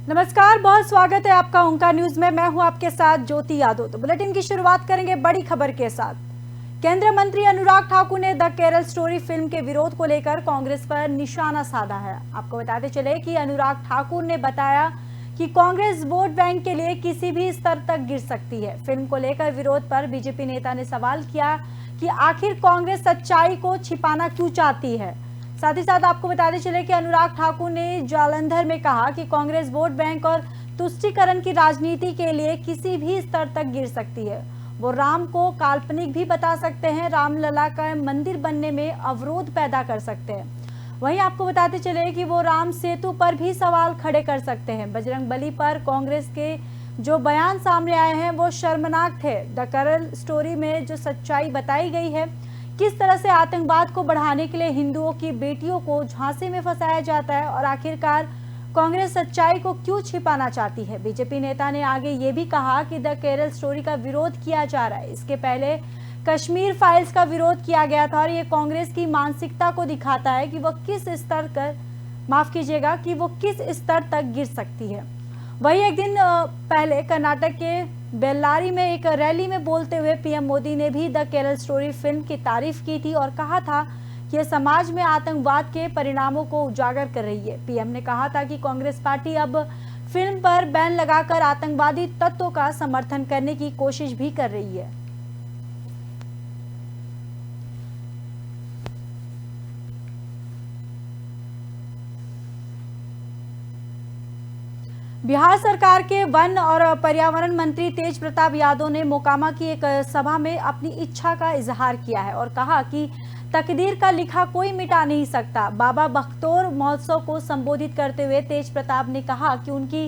नमस्कार, बहुत स्वागत है आपका ओंकार न्यूज में। मैं हूं आपके साथ ज्योति यादव। तो बुलेटिन की शुरुआत करेंगे बड़ी खबर के साथ। केंद्रीय मंत्री अनुराग ठाकुर ने द केरल स्टोरी फिल्म के विरोध को लेकर कांग्रेस पर निशाना साधा है। आपको बताते चले कि अनुराग ठाकुर ने बताया कि कांग्रेस वोट बैंक के लिए किसी भी स्तर तक गिर सकती है। फिल्म को लेकर विरोध पर बीजेपी नेता ने सवाल किया कि आखिर कांग्रेस सच्चाई को छिपाना क्यों चाहती है। साथ ही साथ आपको बताते चले कि अनुराग ठाकुर ने जालंधर में कहा कि कांग्रेस वोट बैंक और तुष्टीकरण की राजनीति के लिए किसी भी स्तर तक गिर सकती है। वो राम को काल्पनिक भी बता सकते हैं, रामलला का मंदिर बनने में अवरोध पैदा कर सकते हैं। वहीं आपको बताते चले कि वो राम सेतु पर भी सवाल खड़े कर सकते हैं। बजरंगबली पर कांग्रेस के जो बयान सामने आए हैं वो शर्मनाक थे। द केरल स्टोरी में जो सच्चाई बताई गई है, किस तरह से आतंकवाद को बढ़ाने के लिए हिंदुओं की बेटियों को झांसे में फंसाया जाता है और आखिरकार कांग्रेस सच्चाई को क्यों छिपाना चाहती है। बीजेपी नेता ने आगे ये भी कहा कि द केरल स्टोरी का विरोध किया जा रहा है। इसके पहले कश्मीर फाइल्स का विरोध किया गया था और ये कांग्रेस की मानसिकता को दिखाता है कि वह किस स्तर तक गिर सकती है। वही एक दिन पहले कर्नाटक के बेल्लारी में एक रैली में बोलते हुए पीएम मोदी ने भी द केरल स्टोरी फिल्म की तारीफ की थी और कहा था कि यह समाज में आतंकवाद के परिणामों को उजागर कर रही है। पीएम ने कहा था कि कांग्रेस पार्टी अब फिल्म पर बैन लगाकर आतंकवादी तत्वों का समर्थन करने की कोशिश भी कर रही है। बिहार सरकार के वन और पर्यावरण मंत्री तेज प्रताप यादव ने मोकामा की एक सभा में अपनी इच्छा का इजहार किया है और कहा कि तकदीर का लिखा कोई मिटा नहीं सकता। बाबा बख्तौर महोत्सव को संबोधित करते हुए तेज प्रताप ने कहा कि उनकी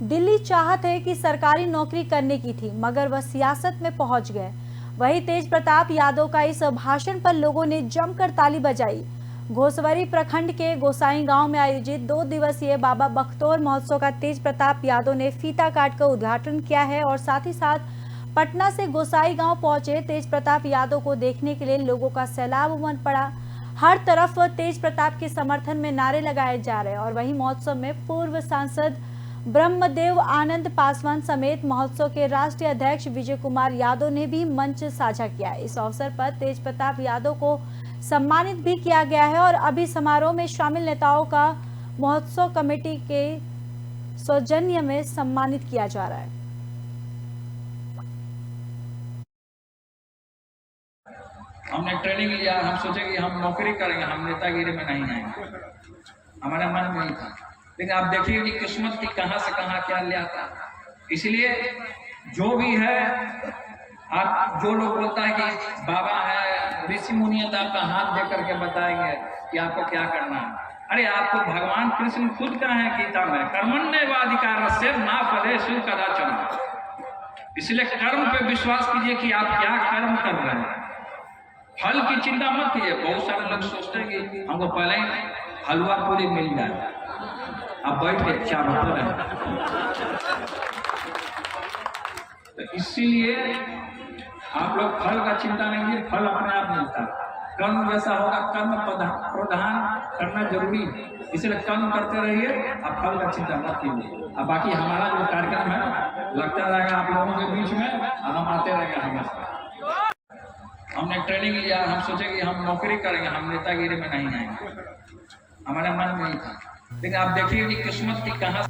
दिल्ली चाहत है कि सरकारी नौकरी करने की थी, मगर वह सियासत में पहुंच गए। वहीं तेज प्रताप यादव का इस भाषण पर लोगों ने जमकर ताली बजाई। घोसवरी प्रखंड के गोसाई गांव में आयोजित 2 दिवसीय बाबा बख्तौर महोत्सव का तेज प्रताप यादव ने फीता काटकर उद्घाटन किया है और साथ ही साथ पटना से गोसाई गांव पहुंचे तेज प्रताप यादव को देखने के लिए लोगों का सैलाब उमड़ पड़ा। हर तरफ तेज प्रताप के समर्थन में नारे लगाए जा रहे हैं और वहीं महोत्सव में पूर्व सांसद ब्रह्मदेव आनंद पासवान समेत महोत्सव के राष्ट्रीय अध्यक्ष विजय कुमार यादव ने भी मंच साझा किया। इस अवसर पर तेज प्रताप यादव को सम्मानित भी किया गया है और अभी समारोह में शामिल नेताओं का महोत्सव कमेटी के सौजन्य में सम्मानित किया जा रहा है। हमने ट्रेनिंग लिया, हम सोचे कि हम नौकरी करेंगे, हम नेतागिरी में नहीं आएंगे, हमारे मन में ही था। लेकिन आप देखिए कि किस्मत की कहां से कहां क्या ले आता। इसलिए जो भी है, आप जो लोग बोलता है कि बाबा है, ऋषि मुनि है, तो आपका हाथ दे करके बताएंगे कि आपको क्या करना है। अरे आपको भगवान कृष्ण खुद का है गीता में, कर्मण्येवाधिकार से मा फलेषु कदाचन। इसलिए कर्म पे विश्वास कीजिए कि आप क्या कर्म कर रहे हैं। फल की चिंता मत कीजिए। बहुत सारे लोग सोचते हैं कि हमको पहले ही हलवा पूरी मिल जाए, अब बैठ के क्या मतलब है। तो इसीलिए आप लोग फल का चिंता नहीं कीजिए, फल अपने आप मिलता है। कर्म जैसा होगा, कर्म प्रधान करना जरूरी है, इसलिए कर्म करते रहिए, आप फल का चिंता मत कीजिए। अब बाकी हमारा जो कार्यक्रम है लगता रहेगा आप लोगों के बीच में और हम आते रहेंगे हमेशा। हमने ट्रेनिंग लिया, हम सोचे कि हम नौकरी करेंगे, हम नेतागिरी में नहीं आएंगे, हमारे मन में ही था। लेकिन आप देखिए कि किस्मत की कहां।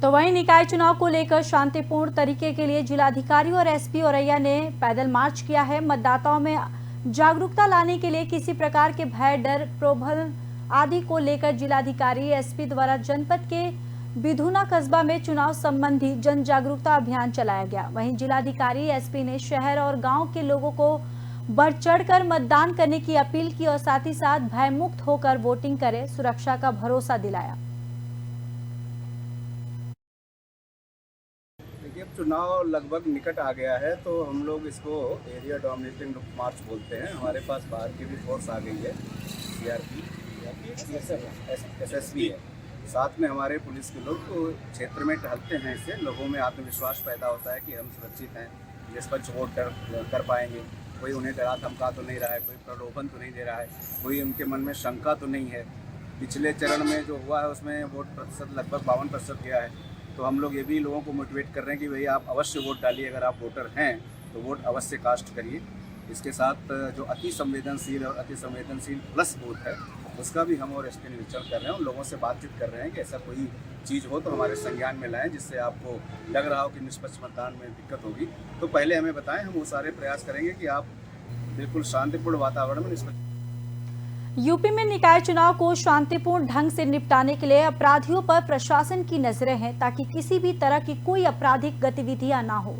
तो वहीं निकाय चुनाव को लेकर शांतिपूर्ण तरीके के लिए जिलाधिकारी और एसपी औरैया ने पैदल मार्च किया है। मतदाताओं में जागरूकता लाने के लिए किसी प्रकार के भय, डर, प्रलोभन आदि को लेकर जिलाधिकारी एसपी द्वारा जनपद के बिधुना कस्बा में चुनाव संबंधी जन जागरूकता अभियान चलाया गया। वहीं जिलाधिकारी एसपी ने शहर और गांव के लोगों को बढ़ चढ़कर मतदान करने की अपील की और साथ ही साथ भयमुक्त होकर वोटिंग करें, सुरक्षा का भरोसा दिलाया। देखिए, चुनाव लगभग निकट आ गया है तो हम लोग इसको एरिया डोमिनेटिंग मार्च बोलते हैं। हमारे पास बाहर की भी फोर्स आ गई है, सीआरपी, एसएसबी है, साथ में हमारे पुलिस के लोग तो क्षेत्र में टहलते हैं। इससे लोगों में आत्मविश्वास पैदा होता है कि हम सुरक्षित हैं, निष्पक्ष वोट कर पाएंगे, कोई उन्हें डरा धमका तो नहीं रहा है, कोई प्रलोभन तो नहीं दे रहा है, कोई उनके मन में शंका तो नहीं है। पिछले चरण में जो हुआ है उसमें वोट प्रतिशत लगभग 52% गया है। तो हम लोग ये भी लोगों को मोटिवेट कर रहे हैं कि भाई आप अवश्य वोट डालिए, अगर आप वोटर हैं तो वोट अवश्य कास्ट करिए। इसके साथ जो अति संवेदनशील और अति संवेदनशील प्लस बूथ है उसका भी हम और एसपी निरीक्षण कर रहे हैं, उन लोगों से बातचीत कर रहे हैं कि ऐसा कोई चीज़ हो तो हमारे संज्ञान में लाएं, जिससे आपको लग रहा हो कि निष्पक्ष मतदान में दिक्कत होगी तो पहले हमें बताएं, हम वो सारे प्रयास करेंगे कि आप बिल्कुल शांतिपूर्ण वातावरण में निष्पक्ष। यूपी में निकाय चुनाव को शांतिपूर्ण ढंग से निपटाने के लिए अपराधियों पर प्रशासन की नजरें हैं ताकि किसी भी तरह की कोई आपराधिक गतिविधियां ना हो।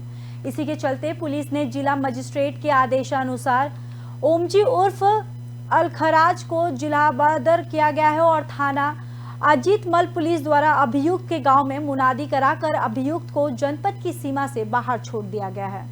इसी के चलते पुलिस ने जिला मजिस्ट्रेट के आदेशानुसार ओमजी उर्फ अलखराज को जिला बदर किया गया है और थाना अजीतमल पुलिस द्वारा अभियुक्त के गांव में मुनादी कराकर अभियुक्त को जनपद की सीमा से बाहर छोड़ दिया गया है।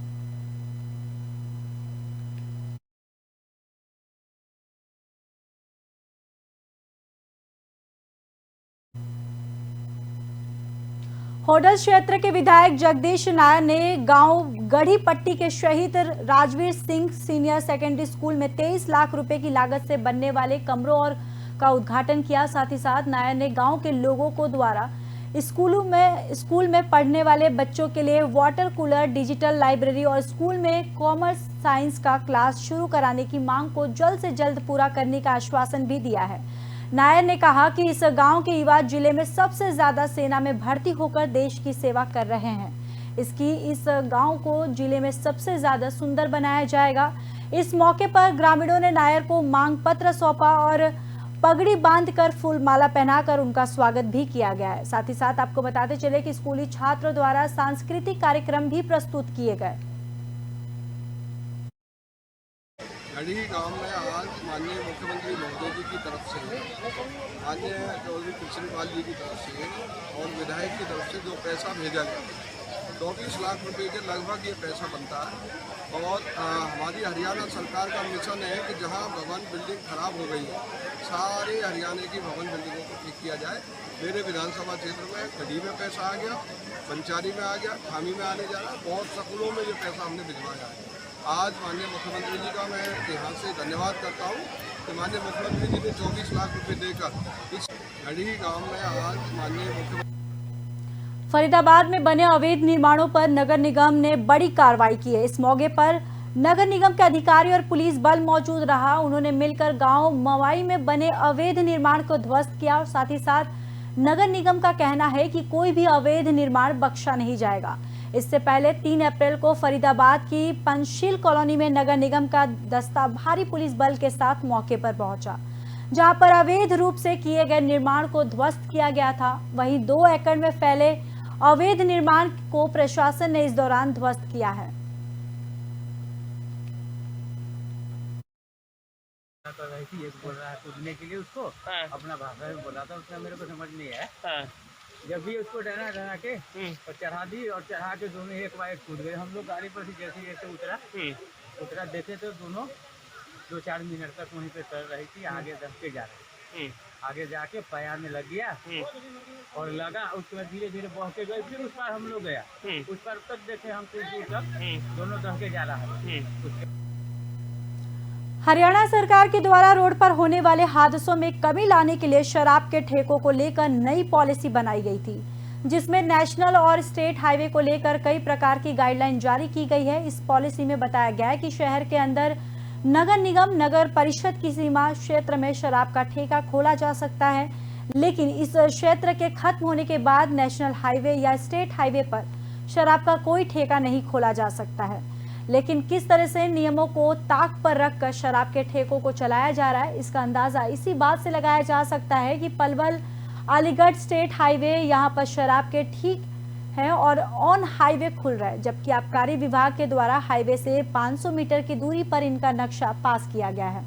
होडल क्षेत्र के विधायक जगदीश नायर ने गांव गढ़ी पट्टी के शहीद Rajveer Singh senior secondary school में 23 लाख रुपए की लागत से बनने वाले कमरों और का उद्घाटन किया। साथ ही साथ नायर ने गांव के लोगों को द्वारा स्कूल में पढ़ने वाले बच्चों के लिए वाटर कूलर, डिजिटल लाइब्रेरी और स्कूल में कॉमर्स साइंस का क्लास शुरू कराने की मांग को जल्द से जल्द पूरा करने का आश्वासन भी दिया है। नायर ने कहा कि इस गांव के युवा जिले में सबसे ज्यादा सेना में भर्ती होकर देश की सेवा कर रहे हैं। इस गांव को जिले में सबसे ज्यादा सुंदर बनाया जाएगा। इस मौके पर ग्रामीणों ने नायर को मांग पत्र सौंपा और पगड़ी बांधकर फूल माला पहनाकर उनका स्वागत भी किया गया है। साथ ही साथ आपको बताते चले कि स्कूली छात्रों द्वारा सांस्कृतिक कार्यक्रम भी प्रस्तुत किए गए। गढ़ी गांव में आज माननीय मुख्यमंत्री महोदय जी की तरफ से, माननीय चौधरी कृष्णपाल जी की तरफ से और विधायक की तरफ से जो पैसा भेजा गया 24 लाख रुपए के लगभग ये पैसा बनता है। और हमारी हरियाणा सरकार का मिशन है कि जहां भवन बिल्डिंग खराब हो गई है सारे हरियाणा की भवन बिल्डिंगों को ठीक किया जाए। मेरे विधानसभा क्षेत्र में गढ़ी में पैसा आ गया, पंचारी में आ गया, थामी में आने जा रहा, बहुत स्कूलों में ये पैसा हमने भिजवाया है। आज माननीय मुख्यमंत्री जी का मैं यहाँ से धन्यवाद करता हूँ कि माननीय मुख्यमंत्री जी ने 24 लाख रुपए देकर इस गढ़ी गांव में आज माननीय मुख्यमंत्री। फरीदाबाद में बने अवैध निर्माणों पर नगर निगम ने बड़ी कार्रवाई की है। इस मौके पर नगर निगम के अधिकारी और पुलिस बल मौजूद रहा। उन्होंने मिलकर गांव मवाई में बने अवैध निर्माण को ध्वस्त किया और साथ ही साथ नगर निगम का कहना है कि कोई भी अवैध निर्माण बख्शा नहीं जाएगा। इससे पहले 3 अप्रैल को फरीदाबाद की पंचशील कॉलोनी में नगर निगम का दस्ता भारी पुलिस बल के साथ मौके पर पहुंचा, जहां पर अवैध रूप से किए गए निर्माण को ध्वस्त किया गया था। वहीं 2 एकड़ में फैले अवैध निर्माण को प्रशासन ने इस दौरान ध्वस्त किया है। कर रही थी, एक बोल रहा है कूदने के लिए उसको, अपना भाषा में बोला था, उसने मेरे को समझ नहीं आया। जब भी उसको डरा के और चढ़ा दी और चढ़ा के दोनों एक बार कूद गए। हम लोग गाड़ी पर से जैसे उतरा देखे तो दोनों 2-4 मिनट तक वहीं पे चल रही थी। आगे दब के जा रही, आगे जाके पाया में लग गया और लगा, उसके बाद धीरे धीरे बह के गए। फिर उस पर हम लोग गया, उस पर तक देखे हम कुछ दूर तक दोनों दह के जा रहा है। हरियाणा सरकार के द्वारा रोड पर होने वाले हादसों में कमी लाने के लिए शराब के ठेकों को लेकर नई पॉलिसी बनाई गई थी, जिसमें नेशनल और स्टेट हाईवे को लेकर कई प्रकार की गाइडलाइन जारी की गई है। इस पॉलिसी में बताया गया है कि शहर के अंदर नगर निगम नगर परिषद की सीमा क्षेत्र में शराब का ठेका खोला जा सकता है, लेकिन इस क्षेत्र के खत्म होने के बाद नेशनल हाईवे या स्टेट हाईवे पर शराब का कोई ठेका नहीं खोला जा सकता है। लेकिन किस तरह से नियमों को ताक पर रखकर शराब के ठेकों को चलाया जा रहा है, इसका अंदाजा इसी बात से लगाया जा सकता है कि पलवल अलीगढ़ स्टेट हाईवे यहां पर शराब के ठीक है और ऑन हाईवे खुल रहा है, जबकि आबकारी विभाग के द्वारा हाईवे से 500 मीटर की दूरी पर इनका नक्शा पास किया गया है।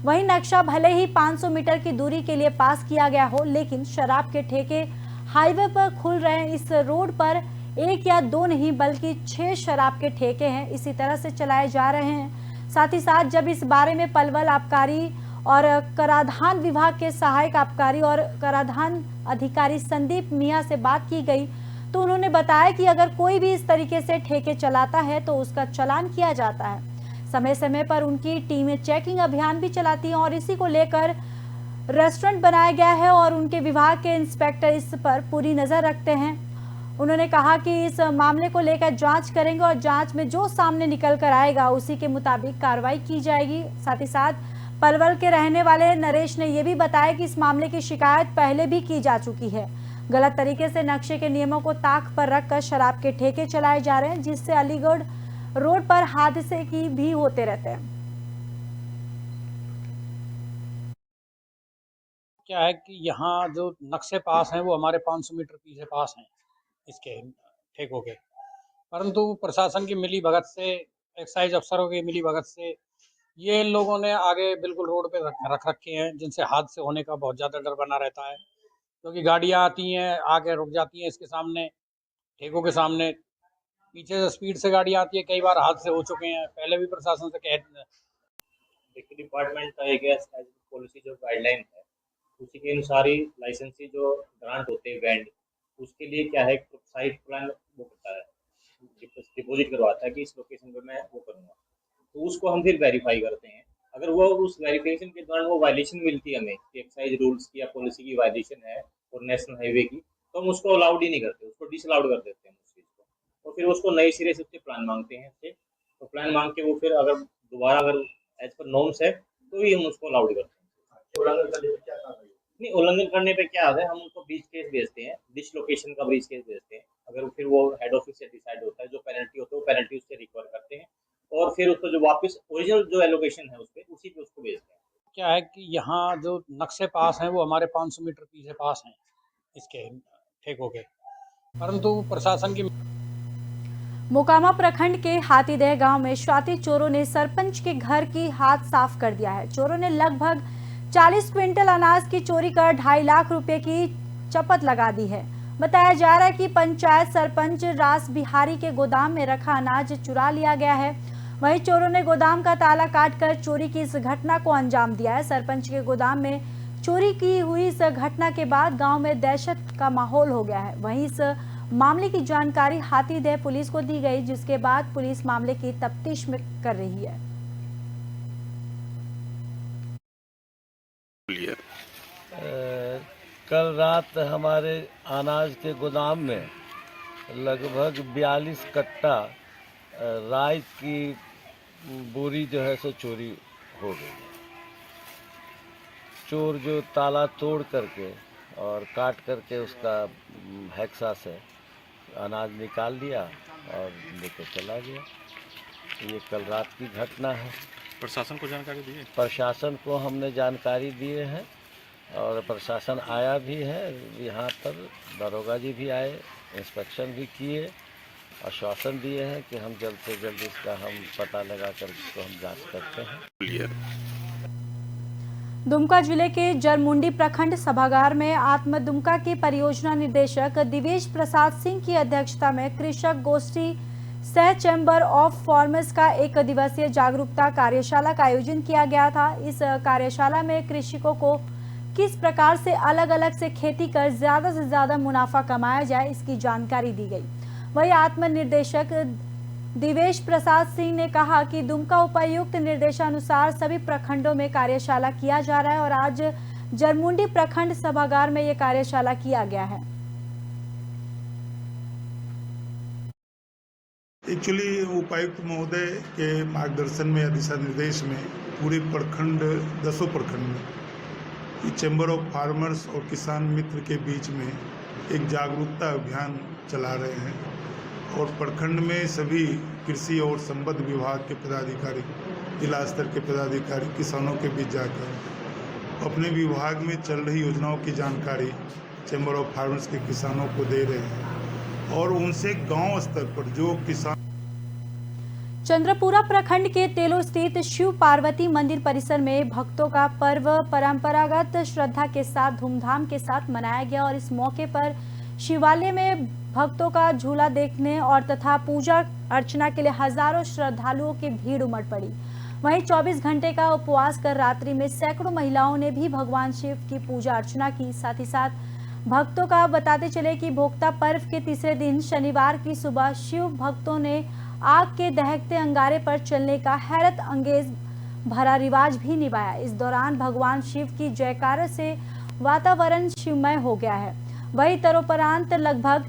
वहीं नक्शा भले ही 500 मीटर की दूरी के लिए पास किया गया हो, लेकिन शराब के ठेके हाईवे पर खुल रहे हैं। इस रोड पर 1 या 2 नहीं बल्कि 6 शराब के ठेके हैं, इसी तरह से चलाए जा रहे हैं। साथ ही साथ जब इस बारे में पलवल आबकारी और कराधान विभाग के सहायक आबकारी और कराधान अधिकारी संदीप मियां से बात की गई तो उन्होंने बताया कि अगर कोई भी इस तरीके से ठेके चलाता है तो उसका चालान किया जाता है। समय समय पर उनकी टीमें चेकिंग अभियान भी चलाती हैं और इसी को लेकर रेस्टोरेंट बनाया गया है और उनके विभाग के इंस्पेक्टर इस पर पूरी नजर रखते हैं। उन्होंने कहा कि इस मामले को लेकर जांच करेंगे और जांच में जो सामने निकल कर आएगा उसी के मुताबिक कार्रवाई की जाएगी। साथ ही साथ पलवल के रहने वाले नरेश ने यह भी बताया कि इस मामले की शिकायत पहले भी की जा चुकी है। गलत तरीके से नक्शे के नियमों को ताक पर रखकर शराब के ठेके चलाए जा रहे हैं, जिससे अलीगढ़ रोड पर हादसे की भी होते रहते हैं। क्या है कि यहाँ जो नक्शे पास हैं वो हमारे 500 मीटर पीछे पास हैं इसके ठेकों के, परंतु प्रशासन की मिली भगत से, एक्साइज अफसरों की मिली भगत से ये लोगों ने आगे बिल्कुल रोड पे रख रखे हैं, जिनसे हादसे होने का बहुत ज़्यादा डर बना रहता है। क्योंकि गाड़ियाँ आती हैं, आगे रुक जाती हैं इसके सामने, ठेकों के सामने, पीछे से स्पीड से गाड़ी आती है, कई बार हादसे हो चुके हैं। पहले भी प्रशासन से देखिए, डिपार्टमेंट का एक पॉलिसी जो गाइडलाइन है उसी के अनुसार ही लाइसेंसी जो ग्रांट होते हैं वेंड, उसके लिए क्या है, साइट प्लान वो करता है, डिपॉजिट करवाता है कि इस लोकेशन पे मैं वो करूँगा, तो उसको हम फिर वेरीफाई करते हैं। अगर वो उस वेरिफिकेशन के दौरान वो वायलेशन मिलती है हमें कि एक्साइज रूल्स की या पॉलिसी की वायलेशन है और नेशनल हाईवे की, तो हम उसको अलाउड ही नहीं करते, उसको डिसअलाउड कर देते हैं उस चीज़ को, और फिर उसको नए सिरे से उससे प्लान मांगते हैं उससे, तो प्लान मांग के वो फिर अगर दोबारा अगर एज पर नॉर्म्स है तो ही हम उसको अलाउड करते हैं। नहीं, उल्लंघन करने पे क्या है, हम उनको ब्रीच केस भेजते हैं, डिसलोकेशन का ब्रीच केस भेजते हैं। अगर फिर वो हेड ऑफिस से डिसाइड होता है, जो पेनल्टी होता है वो पेनल्टी उससे रिकवर करते हैं और फिर उसको जो वापस ओरिजिनल जो एलोकेशन है उस पर उसी पे उसको भेजते हैं। क्या है कि यहाँ जो नक्शे पास हैं वो हमारे 500 मीटर पीछे पास हैं इसके ठेकों के, परंतु प्रशासन की मोकामा प्रखंड के हाथीदह गांव में शातिर चोरों ने सरपंच के घर की हाथ साफ कर दिया है। चोरों ने लगभग 40 क्विंटल अनाज की चोरी कर 2.5 लाख रुपए की चपत लगा दी है। बताया जा रहा है कि पंचायत सरपंच रास बिहारी के गोदाम में रखा अनाज चुरा लिया गया है। वहीं चोरों ने गोदाम का ताला काटकर चोरी की इस घटना को अंजाम दिया है। सरपंच के गोदाम में चोरी की हुई इस घटना के बाद गांव में दहशत का माहौल हो गया है। वहीं इस मामले की जानकारी हाथीदह पुलिस को दी गई, जिसके बाद पुलिस मामले की तफ्तीश में कर रही है। कल रात हमारे अनाज के गोदाम में लगभग 42 कट्टा राई की बोरी जो है सो चोरी हो गई। चोर जो ताला तोड़ करके और काट करके उसका हेक्सा से अनाज निकाल लिया और लेकर चला गया। ये कल रात की घटना है। प्रशासन को जानकारी दी है? प्रशासन को हमने जानकारी दिए हैं और प्रशासन आया भी है यहाँ पर, दरोगा जी भी आए, इंस्पेक्शन भी किए, आश्वासन दिए हैं कि हम जल्द से जल्द इसका हम पता लगाकर इसको हम जांच करते हैं। दुमका जिले के जरमुंडी प्रखंड सभागार में आत्म दुमका के परियोजना निदेशक दिवेश प्रसाद सिंह की अध्यक्षता में कृषक गोष्ठी सह चैम्बर ऑफ कॉमर्स का 1 दिवसीय जागरूकता कार्यशाला का आयोजन किया गया था। इस कार्यशाला में कृषकों को किस प्रकार से अलग अलग से खेती कर ज्यादा से ज्यादा मुनाफा कमाया जाए, इसकी जानकारी दी गई। वहीं आत्म निर्देशक दिवेश प्रसाद सिंह ने कहा कि दुमका उपायुक्त निर्देशानुसार सभी प्रखंडों में कार्यशाला किया जा रहा है और आज जरमुंडी प्रखंड सभागार में यह कार्यशाला किया गया है। एक्चुअली उपायुक्त महोदय के मार्गदर्शन में या दिशा निर्देश में पूरे प्रखंड 10 प्रखंड में चैम्बर ऑफ फार्मर्स और किसान मित्र के बीच में एक जागरूकता अभियान चला रहे हैं और प्रखंड में सभी कृषि और संबद्ध विभाग के पदाधिकारी, जिला स्तर के पदाधिकारी किसानों के बीच जाकर अपने विभाग में चल रही योजनाओं की जानकारी चैम्बर ऑफ फार्मर्स के किसानों को दे रहे हैं और उनसे गांव स्तर पर जो किसान। चंद्रपुरा प्रखंड के तेलो स्थित शिव पार्वती मंदिर परिसर में भक्तों का पर्व परंपरागत श्रद्धा के साथ धूमधाम के साथ मनाया गया और इस मौके पर शिवालय में भक्तों का झूला देखने और तथा पूजा अर्चना के लिए हजारों श्रद्धालुओं की भीड़ उमड़ पड़ी। वहीं 24 घंटे का उपवास कर रात्रि में सैकड़ों महिलाओं ने भी भगवान शिव की पूजा अर्चना की। साथ ही साथ भक्तों का बताते चले कि भोक्ता पर्व के तीसरे दिन शनिवार की सुबह शिव भक्तों ने आग के दहकते अंगारे पर चलने का हैरत अंगेज भरा रिवाज भी निभाया। इस दौरान भगवान शिव की जयकारों से वातावरण शिवमय हो गया है। वही तरोपरांत लगभग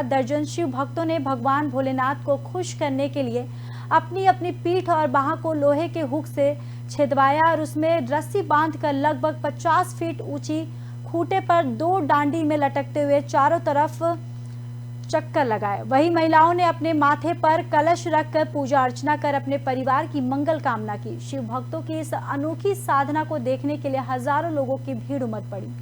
दर्जन शिव भक्तों ने भगवान भोलेनाथ को खुश करने के लिए अपनी अपनी पीठ और बाह को लोहे के हुक से छेदवाया और उसमें रस्सी बांधकर लगभग 50 फीट ऊंची खूंटे पर 2 डांडी में लटकते हुए चारों तरफ चक्कर लगाए। वही महिलाओं ने अपने माथे पर कलश रखकर पूजा अर्चना कर अपने परिवार की मंगल कामना की। शिव भक्तों की इस अनोखी साधना को देखने के लिए हजारों लोगों की भीड़ उमड़ पड़ी।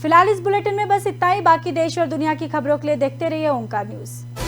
फिलहाल इस बुलेटिन में बस इतना ही। बाकी देश और दुनिया की खबरों के लिए देखते रहिए ओंकार न्यूज।